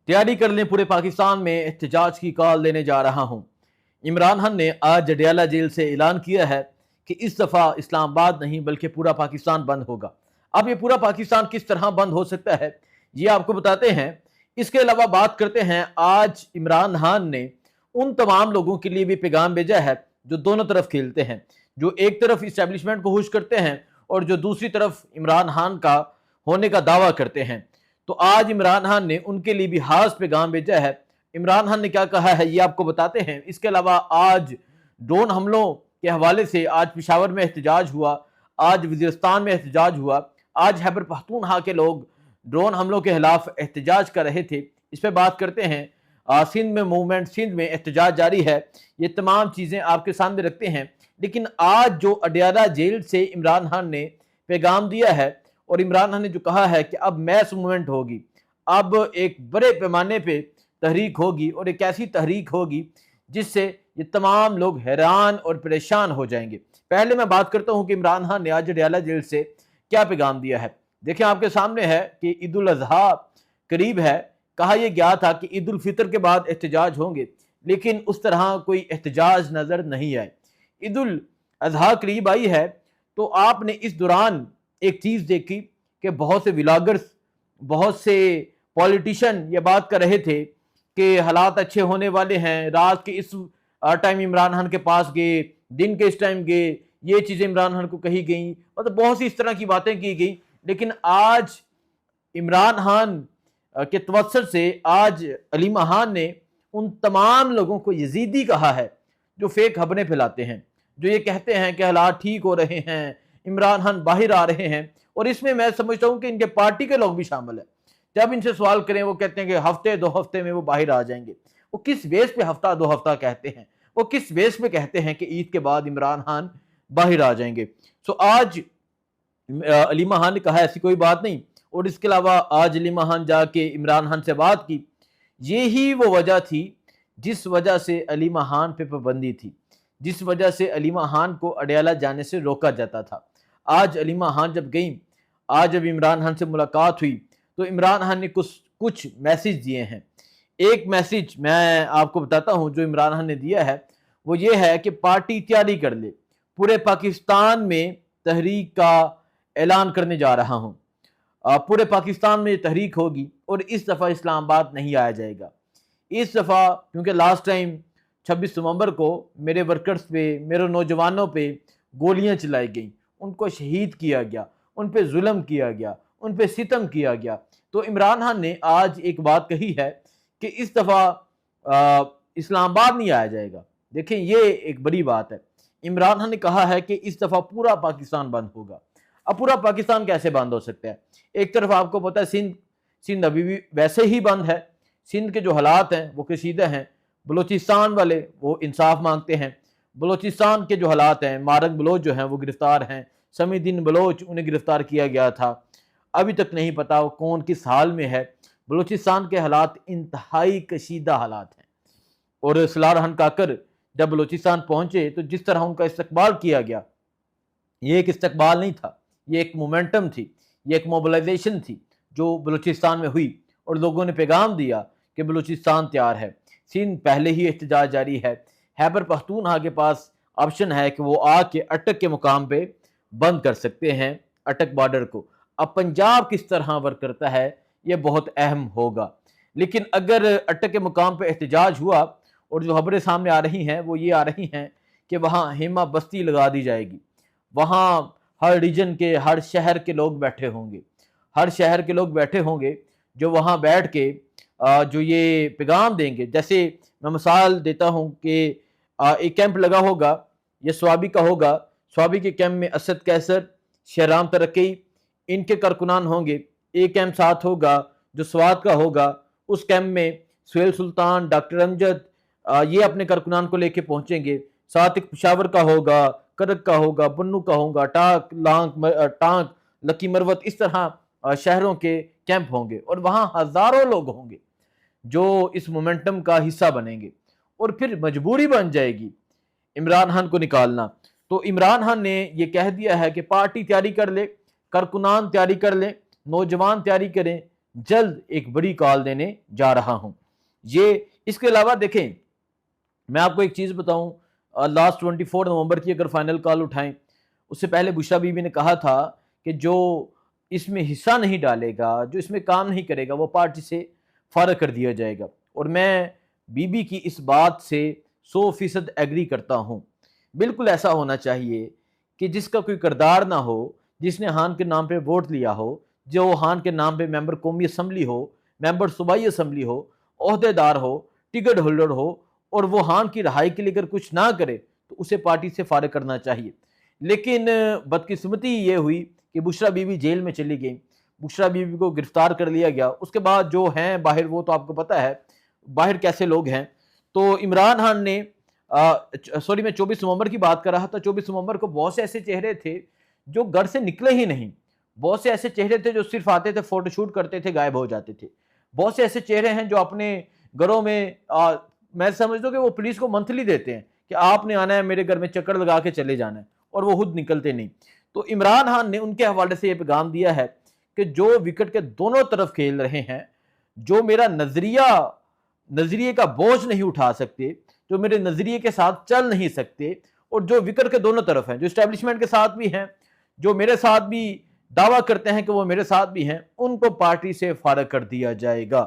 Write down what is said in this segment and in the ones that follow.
तैयारी कर लें, पूरे पाकिस्तान में एहतजाज की कॉल देने जा रहा हूं। इमरान खान ने आज अडयाला जेल से ऐलान किया है कि इस दफ़ा इस्लामाबाद नहीं बल्कि पूरा पाकिस्तान बंद होगा। अब ये पूरा पाकिस्तान किस तरह बंद हो सकता है, ये आपको बताते हैं। इसके अलावा बात करते हैं, आज इमरान खान ने उन तमाम लोगों के लिए भी पैगाम भेजा है जो दोनों तरफ खेलते हैं, जो एक तरफ इस्टेब्लिशमेंट को खुश करते हैं और जो दूसरी तरफ इमरान खान का होने का दावा करते हैं। तो आज इमरान खान ने उनके लिए भी खास पैगाम भेजा है। इमरान खान ने क्या कहा है, ये आपको बताते हैं। इसके अलावा आज ड्रोन हमलों के हवाले से आज पेशावर में एहतजाज हुआ, आज वज़ीरिस्तान में एहतजाज हुआ, आज खैबर पख्तूनख्वा के लोग ड्रोन हमलों के खिलाफ एहतजाज कर रहे थे। इस पर बात करते हैं। सिंध में मूवमेंट, सिंध में एहतजाज जारी है। ये तमाम चीज़ें आपके सामने रखते हैं। लेकिन आज जो अडयाला जेल से इमरान खान ने पैगाम दिया है और इमरान खान ने जो कहा है कि अब मैस मूवमेंट होगी, अब एक बड़े पैमाने पे तहरीक होगी और एक ऐसी तहरीक होगी जिससे ये तमाम लोग हैरान और परेशान हो जाएंगे। पहले मैं बात करता हूँ कि इमरान खान ने आज अडयाला जेल से क्या पैगाम दिया है। देखें, आपके सामने है कि ईद उल अज़हा करीब है। कहा यह गया था कि ईद उल फितर के बाद एहतजाज होंगे, लेकिन उस तरह कोई एहतजाज नज़र नहीं आए। ईद उल अज़हा करीब आई है तो आपने इस दौरान एक चीज़ देखी कि बहुत से व्लॉगर्स, बहुत से पॉलिटिशियन ये बात कर रहे थे कि हालात अच्छे होने वाले हैं। रात के इस टाइम इमरान खान के पास गए, दिन के इस टाइम गए, ये चीज़ें इमरान खान को कही गई, मतलब बहुत सी इस तरह की बातें की गई। लेकिन आज इमरान खान के तवस्सुल से आज अली खान ने उन तमाम लोगों को यजीदी कहा है जो फेक खबरें फैलाते हैं, जो ये कहते हैं कि हालात ठीक हो रहे हैं, इमरान खान बाहर आ रहे हैं। और इसमें मैं समझता हूँ कि इनके पार्टी के लोग भी शामिल हैं। जब इनसे सवाल करें, वो कहते हैं कि हफ्ते दो हफ्ते में वो बाहर आ जाएंगे। वो किस बेस पे हफ्ता दो हफ्ता कहते हैं? वो किस बेस पे कहते हैं कि ईद के बाद इमरान खान बाहर आ जाएंगे? सो आज अली खान ने कहा ऐसी कोई बात नहीं। और इसके अलावा आज अली खान जाके इमरान खान से बात की। ये ही वो वजह थी जिस वजह से अली खान पे पाबंदी थी, जिस वजह से अली खान को अडयाला जाने से रोका जाता था। आज अली खान जब गई, आज जब इमरान खान से मुलाकात हुई, तो इमरान खान ने कुछ मैसेज दिए हैं। एक मैसेज मैं आपको बताता हूं जो इमरान खान ने दिया है, वो ये है कि पार्टी तैयारी कर ले, पूरे पाकिस्तान में तहरीक का ऐलान करने जा रहा हूं। पूरे पाकिस्तान में तहरीक होगी और इस दफ़ा इस्लामाबाद नहीं आया जाएगा। इस दफ़ा क्योंकि लास्ट टाइम 26 नवंबर को मेरे वर्कर्स पे, मेरे नौजवानों पे गोलियां चलाई गई, उनको शहीद किया गया, उन पे जुल्म किया गया, उन पे सितम किया गया। तो इमरान खान ने आज एक बात कही है कि इस दफ़ा इस्लामाबाद नहीं आया जाएगा। देखें, ये एक बड़ी बात है। इमरान खान ने कहा है कि इस दफ़ा पूरा पाकिस्तान बंद होगा। अब पूरा पाकिस्तान कैसे बंद हो सकता है? एक तरफ आपको पता है सिंध अभी भी वैसे ही बंद है। सिंध के जो हालात हैं वो कशीदा हैं। बलूचिस्तान वाले वो इंसाफ मांगते हैं। बलूचिस्तान के जो हालात हैं, मारक बलोच जो हैं वो गिरफ्तार हैं। समीउद्दीन बलोच, उन्हें गिरफ्तार किया गया था। अभी तक नहीं पता कौन किस हाल में है। बलूचिस्तान के हालात इंतहाई कशीदा हालात हैं। और सलार खान काकर जब बलूचिस्तान पहुंचे तो जिस तरह उनका इस्तकबाल किया गया, ये एक इस्तकबाल नहीं था, ये एक मोमेंटम थी, ये एक मोबिलाइजेशन थी जो बलूचिस्तान में हुई। और लोगों ने पैगाम दिया कि बलूचिस्तान तैयार है। सिंध पहले ही एहतजाज जारी है। खैबर पख्तूनख्वा के पास ऑप्शन है कि वो आके अटक के मुकाम पे बंद कर सकते हैं अटक बॉर्डर को। अब पंजाब किस तरह वर्क करता है ये बहुत अहम होगा। लेकिन अगर अटक के मुकाम पे एहतजाज हुआ, और जो खबरें सामने आ रही हैं वो ये आ रही हैं कि वहाँ हेमा बस्ती लगा दी जाएगी। वहाँ हर रीजन के, हर शहर के लोग बैठे होंगे, हर शहर के लोग बैठे होंगे जो वहाँ बैठ के जो ये पैगाम देंगे। जैसे मैं मिसाल देता हूँ कि एक कैंप लगा होगा, ये स्वाबी का होगा। स्वाबी के कैंप में असद कैसर, शहराम तरक्की, इनके कारकुनान होंगे। एक कैंप साथ होगा जो स्वात का होगा। उस कैंप में सुहेल सुल्तान, डॉक्टर अमजद, ये अपने कारकुनान को लेके पहुंचेंगे। साथ एक पेशावर का होगा, करक का होगा, बन्नू का होगा, टांक, लकी मरवत, इस तरह शहरों के कैंप होंगे। और वहाँ हजारों लोग होंगे जो इस मोमेंटम का हिस्सा बनेंगे। और फिर मजबूरी बन जाएगी इमरान खान को निकालना। तो इमरान खान ने ये कह दिया है कि पार्टी तैयारी कर ले, कारकुनान तैयारी कर ले, नौजवान तैयारी करें, جلد ایک بڑی کال دینے جا رہا ہوں۔ یہ اس کے علاوہ دیکھیں، میں آپ کو ایک چیز بتاؤں، لاسٹ 24 نومبر کی اگر فائنل کال اٹھائیں، اس سے پہلے بشرا بی بی نے کہا تھا کہ جو اس میں حصہ نہیں ڈالے گا، جو اس میں کام نہیں کرے گا، وہ پارٹی سے فارغ کر دیا جائے گا، اور میں بی بی کی اس بات سے 100% ایگری کرتا ہوں۔ بالکل ایسا ہونا چاہیے کہ جس کا کوئی کردار نہ ہو، جس نے ہان کے نام پہ ووٹ لیا ہو، جو ہان کے نام پہ ممبر قومی اسمبلی ہو، ممبر صوبائی اسمبلی ہو، عہدے دار ہو، ٹکٹ ہولڈر ہو، اور وہ ہان کی رہائی کے لیے اگر کچھ نہ کرے تو اسے پارٹی سے فارغ کرنا چاہیے۔ لیکن بدقسمتی یہ ہوئی کہ بشرا بی بی جیل میں چلی گئی، بشرا بی بی کو گرفتار کر لیا گیا۔ اس کے بعد جو ہیں باہر، وہ تو آپ کو پتہ ہے باہر کیسے لوگ ہیں۔ تو عمران خان نے میں 24 نومبر کی بات کر رہا تھا۔ 24 نومبر کو بہت سے ایسے چہرے تھے جو گھر سے نکلے ہی نہیں، بہت سے ایسے چہرے تھے جو صرف آتے تھے، فوٹو شوٹ کرتے تھے، غائب ہو جاتے تھے۔ بہت سے ایسے چہرے ہیں جو اپنے گھروں میں میں سمجھتا ہوں کہ وہ پولیس کو منتھلی دیتے ہیں کہ آپ نے آنا ہے میرے گھر میں، چکر لگا کے چلے جانا ہے، اور وہ خود نکلتے نہیں۔ تو عمران خان نے ان کے حوالے سے یہ پیغام دیا ہے کہ جو وکٹ کے دونوں طرف کھیل رہے ہیں، جو میرا نظریے کا بوجھ نہیں اٹھا سکتے، جو میرے نظریے کے ساتھ چل نہیں سکتے، اور جو وکٹ کے دونوں طرف ہیں، جو اسٹیبلشمنٹ کے ساتھ بھی ہیں، جو میرے ساتھ بھی دعویٰ کرتے ہیں کہ وہ میرے ساتھ بھی ہیں، ان کو پارٹی سے فارغ کر دیا جائے گا۔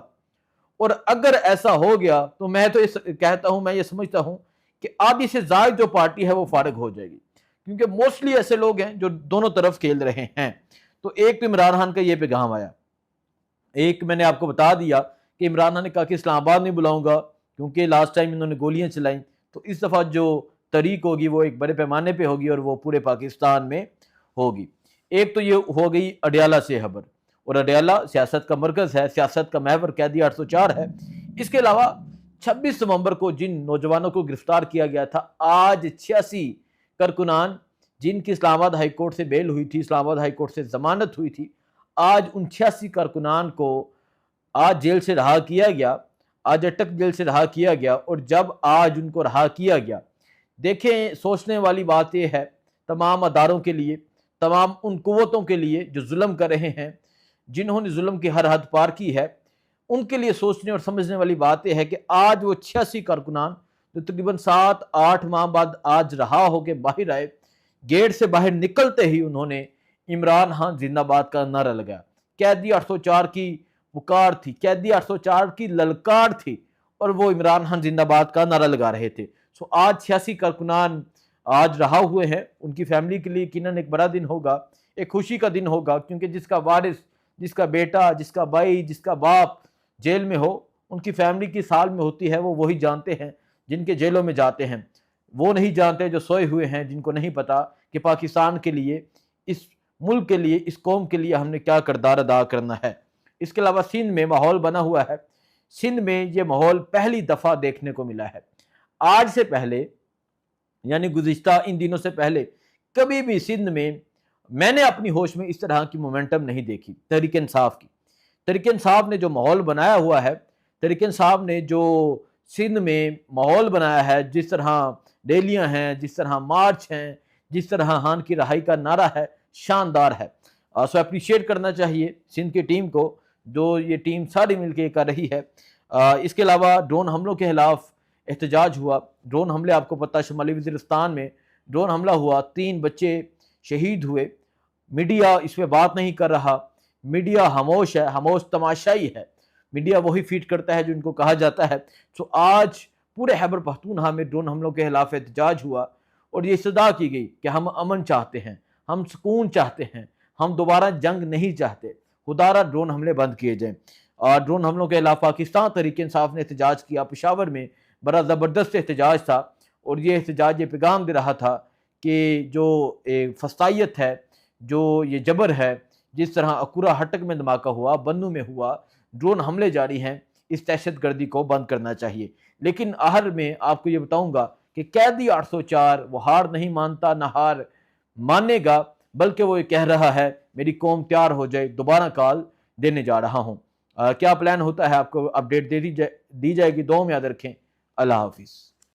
اور اگر ایسا ہو گیا تو میں تو کہتا ہوں، میں یہ سمجھتا ہوں کہ آدھی سے زائد جو پارٹی ہے وہ فارغ ہو جائے گی، کیونکہ موسٹلی ایسے لوگ ہیں جو دونوں طرف کھیل رہے ہیں۔ تو ایک تو عمران خان کا یہ پیغام آیا، ایک میں نے آپ کو بتا دیا کہ عمران خان نے کہا کہ اسلام آباد نہیں بلاؤں گا کیونکہ لاسٹ ٹائم انہوں نے گولیاں چلائیں، تو اس دفعہ جو تحریک ہوگی وہ ایک بڑے پیمانے پہ ہوگی اور وہ پورے پاکستان میں ہوگی۔ ایک تو یہ ہو گئی اڈیالہ سے خبر، اور اڈیالہ سیاست کا مرکز ہے، سیاست کا محور قیدی 804 ہے۔ اس کے علاوہ 26 نومبر کو جن نوجوانوں کو گرفتار کیا گیا تھا، آج 86 کارکنان جن کی اسلام آباد ہائی کورٹ سے بیل ہوئی تھی، اسلام آباد ہائی کورٹ سے ضمانت ہوئی تھی، آج ان 86 کارکنان کو آج جیل سے رہا کیا گیا، آج اٹک جیل سے رہا کیا گیا۔ اور جب آج ان کو رہا کیا گیا، دیکھیں سوچنے والی بات یہ ہے تمام اداروں کے لیے، تمام ان قوتوں کے لیے جو ظلم کر رہے ہیں، جنہوں نے ظلم کی ہر حد پار کی ہے، ان کے لیے سوچنے اور سمجھنے والی بات یہ ہے کہ آج وہ 86 کارکنان جو تقریباً 7-8 ماہ بعد آج رہا ہو کے باہر آئے، گیٹ سے باہر نکلتے ہی انہوں نے عمران خان زندہ باد کا نعرہ لگایا۔ قیدی 804 کی پکار تھی، قیدی 804 کی للکار تھی، اور وہ عمران خان زندہ باد کا نعرہ لگا رہے تھے۔ آج 86 کارکنان آج رہا ہوئے ہیں، ان کی فیملی کے لیے یقیناً ایک بڑا دن ہوگا، ایک خوشی کا دن ہوگا، کیونکہ جس کا وارث، جس کا بیٹا، جس کا بھائی، جس کا باپ جیل میں ہو، ان کی فیملی کی سال میں ہوتی ہے، وہ وہی جانتے ہیں جن کے جیلوں میں جاتے ہیں، وہ نہیں جانتے جو سوئے ہوئے ہیں، جن کو نہیں پتا کہ پاکستان کے لیے، اس ملک کے لیے، اس قوم کے لیے ہم نے کیا کردار ادا کرنا ہے۔ اس کے علاوہ سندھ میں ماحول بنا ہوا ہے، سندھ میں یہ ماحول پہلی دفعہ دیکھنے کو ملا ہے۔ آج سے پہلے، یعنی گزشتہ ان دنوں سے پہلے، کبھی بھی سندھ میں نے اپنی ہوش میں اس طرح کی مومنٹم نہیں دیکھی تحریک انصاف کی۔ تحریک انصاف نے جو ماحول بنایا ہوا ہے، تحریک انصاف نے جو سندھ میں ماحول بنایا ہے، جس طرح ریلیاں ہیں، جس طرح مارچ ہیں، جس طرح خان کی رہائی کا نعرہ ہے، شاندار ہے۔ سو اپریشیٹ کرنا چاہیے سندھ کی ٹیم کو، جو یہ ٹیم ساری مل کے کر رہی ہے۔ اس کے علاوہ ڈرون حملوں کے خلاف احتجاج ہوا، ڈرون حملے آپ کو پتہ، شمالی وزیرستان میں ڈرون حملہ ہوا، 3 بچے شہید ہوئے۔ میڈیا اس پہ بات نہیں کر رہا، میڈیا خاموش ہے، خاموش تماشائی ہے، میڈیا وہی فیڈ کرتا ہے جو ان کو کہا جاتا ہے۔ آج پورے خیبر پختونخوا میں ڈرون حملوں کے خلاف احتجاج ہوا، اور یہ صدا کی گئی کہ ہم امن چاہتے ہیں، ہم سکون چاہتے ہیں، ہم دوبارہ جنگ نہیں چاہتے، خدارہ ڈرون حملے بند کیے جائیں۔ اور ڈرون حملوں کے خلاف پاکستان تحریک انصاف نے احتجاج کیا، پشاور میں بڑا زبردست احتجاج تھا، اور یہ احتجاج یہ پیغام دے رہا تھا کہ جو فسطائیت ہے، جو یہ جبر ہے، جس طرح اکورا ہٹک میں دھماکہ ہوا، بنو میں ہوا، ڈرون حملے جاری ہیں، اس دہشت گردی کو بند کرنا چاہیے۔ لیکن آخر میں آپ کو یہ بتاؤں گا کہ قیدی 804 وہ ہار نہیں مانتا، نہ ہار مانے گا، بلکہ وہ یہ کہہ رہا ہے میری قوم تیار ہو جائے، دوبارہ کال دینے جا رہا ہوں۔ کیا پلان ہوتا ہے آپ کو اپڈیٹ دی جائے گی، دعاؤں میں یاد رکھیں۔ اللہ حافظ۔